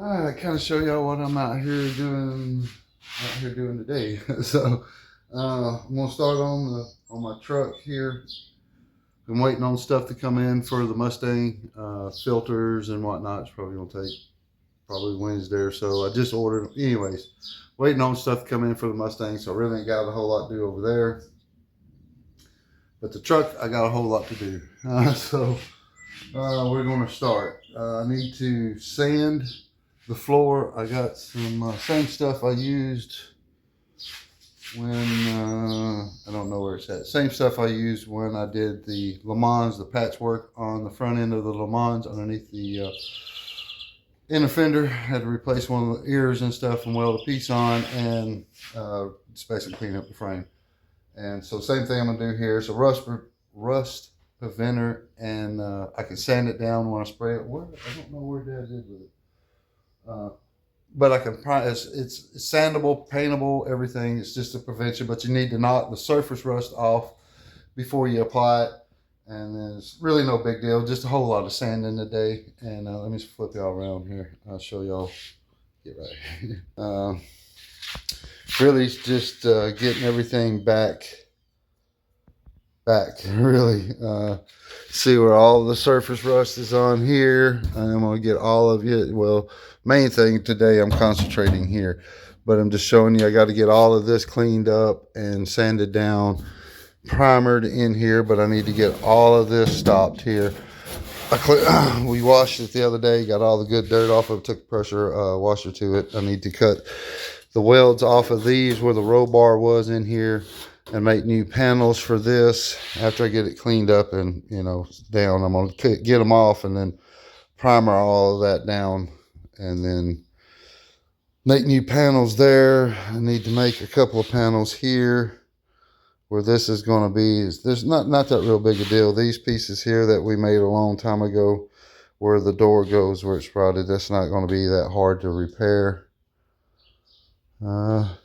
I kind of show y'all what I'm out here doing today. So I'm gonna start on my truck here. I'm waiting on stuff to come in for the Mustang, filters and whatnot. It's probably gonna take probably Wednesday or so. I just ordered, anyways. Waiting on stuff to come in for the Mustang, so I really ain't got a whole lot to do over there. But the truck, I got a whole lot to do. We're gonna start. I need to sand the floor. I got some same stuff I used when I don't know where it's at. Same stuff I used when I did the Le Mans, the patchwork on the front end of the Le Mans underneath the inner fender. Had to replace one of the ears and stuff and weld a piece on, and just basically clean up the frame. And so same thing I'm gonna do here. So rust preventer, and I can sand it down when I spray it. I don't know where Dad did with it. But I can probably, it's sandable, paintable, everything. It's just a prevention, but you need to knock the surface rust off before you apply it. And then it's really no big deal, just a whole lot of sand in the day. And let me flip y'all around here. I'll show y'all, get right here. Really just getting everything back really. See where all the surface rust is on here. I'm gonna get all of it. Well, main thing today, I'm concentrating here, but I'm just showing you I got to get all of this cleaned up and sanded down, primered in here, but I need to get all of this stopped here. We washed it the other day, got all the good dirt off of it, took the pressure washer to it. I need to cut the welds off of these where the roll bar was in here and make new panels for this. After I get it cleaned up and, you know, down, I'm going to get them off and then primer all of that down and then make new panels there. I need to make a couple of panels here where this is going to be. There's not that real big a deal. These pieces here that we made a long time ago where the door goes where it's rotted, that's not going to be that hard to repair.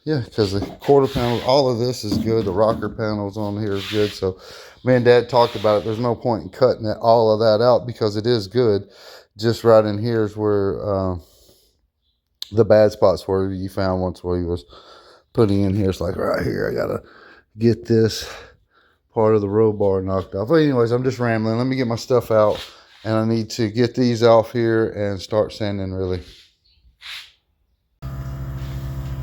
Yeah, because the quarter panels, all of this is good. The rocker panels on here is good. So me and Dad talked about it. There's no point in cutting all of that out because it is good. Just right in here is where the bad spots were. You found once where he was putting in here. It's like right here. I gotta get this part of the roll bar knocked off. But anyways, I'm just rambling. Let me get my stuff out, and I need to get these off here and start sanding really.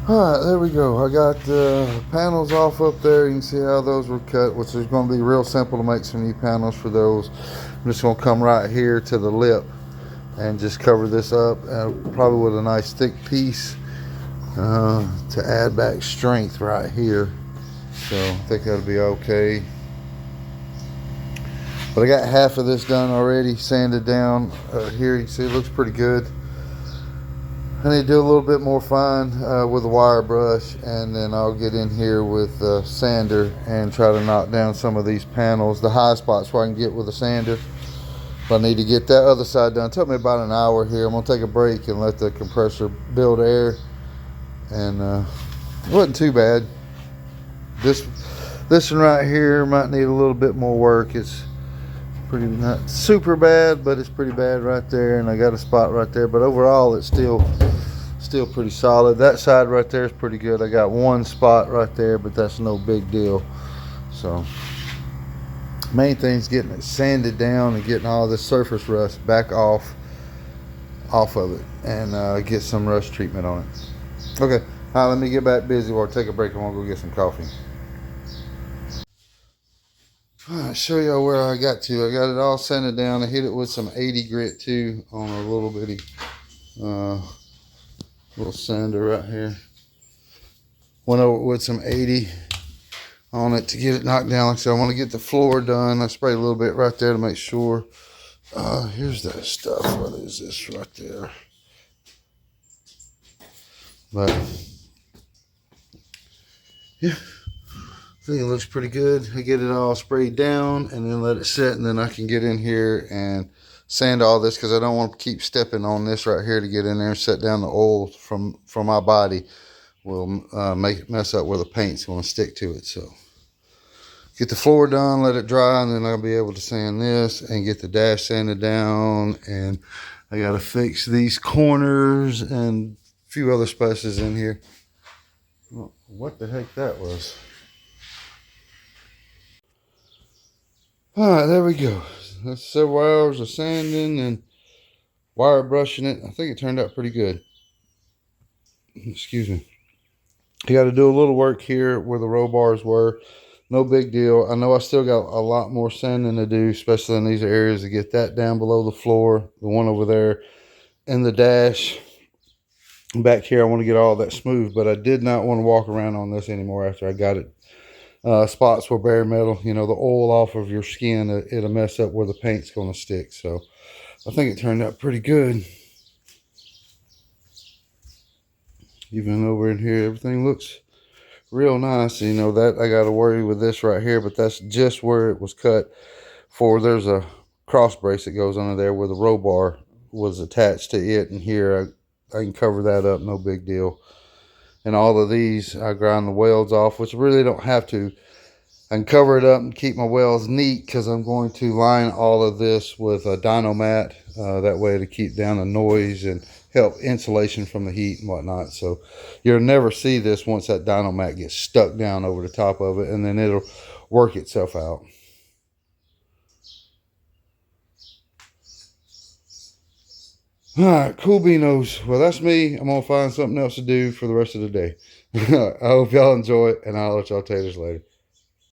All right, there we go. I got the panels off up there. You can see how those were cut, which is going to be real simple to make some new panels for those. I'm just going to come right here to the lip and just cover this up, probably with a nice thick piece to add back strength right here. So I think that'll be okay. But I got half of this done already, sanded down. Here you can see it looks pretty good. I need to do a little bit more fine with a wire brush, and then I'll get in here with a sander and try to knock down some of these panels, the high spots where I can get with a sander. But I need to get that other side done. It took me about an hour here. I'm gonna take a break and let the compressor build air, and it wasn't too bad. This one right here might need a little bit more work. It's pretty not super bad, but it's pretty bad right there, and I got a spot right there, but overall it's still pretty solid. That side right there is pretty good. I got one spot right there, but that's no big deal. So main thing is getting it sanded down and getting all this surface rust back off of it, and get some rust treatment on it. Okay, all right, let me get back busy or take a break. I'm gonna go get some coffee. I'll show y'all where I got to. I got it all sanded down. I hit it with some 80 grit too on a little bitty little sander right here. Went over with some 80 on it to get it knocked down. Like I said, I want to get the floor done. I sprayed a little bit right there to make sure. Here's that stuff. What is this right there? But yeah, I think it looks pretty good. I get it all sprayed down and then let it sit, and then I can get in here and sand all this because I don't want to keep stepping on this right here to get in there and set down the oil from my body. Will mess up where the paint's going to stick to it. So get the floor done, let it dry, and then I'll be able to sand this and get the dash sanded down and I gotta fix these corners and a few other spaces in here. What the heck that was. All right, there we go. That's several hours of sanding and wire brushing it. I think it turned out pretty good. Excuse me. You got to do a little work here where the roll bars were. No big deal. I know I still got a lot more sanding to do, especially in these areas, to get that down below the floor, the one over there, and the dash. Back here, I want to get all that smooth, but I did not want to walk around on this anymore after I got it. Spots where bare metal, you know, the oil off of your skin, it'll mess up where the paint's going to stick. So I think it turned out pretty good. Even over in here, everything looks real nice. You know, that I got to worry with this right here, but that's just where it was cut for. There's a cross brace that goes under there where the roll bar was attached to it, and here I can cover that up, no big deal. And all of these, I grind the welds off, which I really don't have to. I can cover it up and keep my welds neat because I'm going to line all of this with a Dynomat. That way to keep down the noise and help insulation from the heat and whatnot. So you'll never see this once that Dynomat gets stuck down over the top of it, and then it'll work itself out. All right, cool beanos. Well, that's me. I'm going to find something else to do for the rest of the day. I hope y'all enjoy it, and I'll let y'all taters later.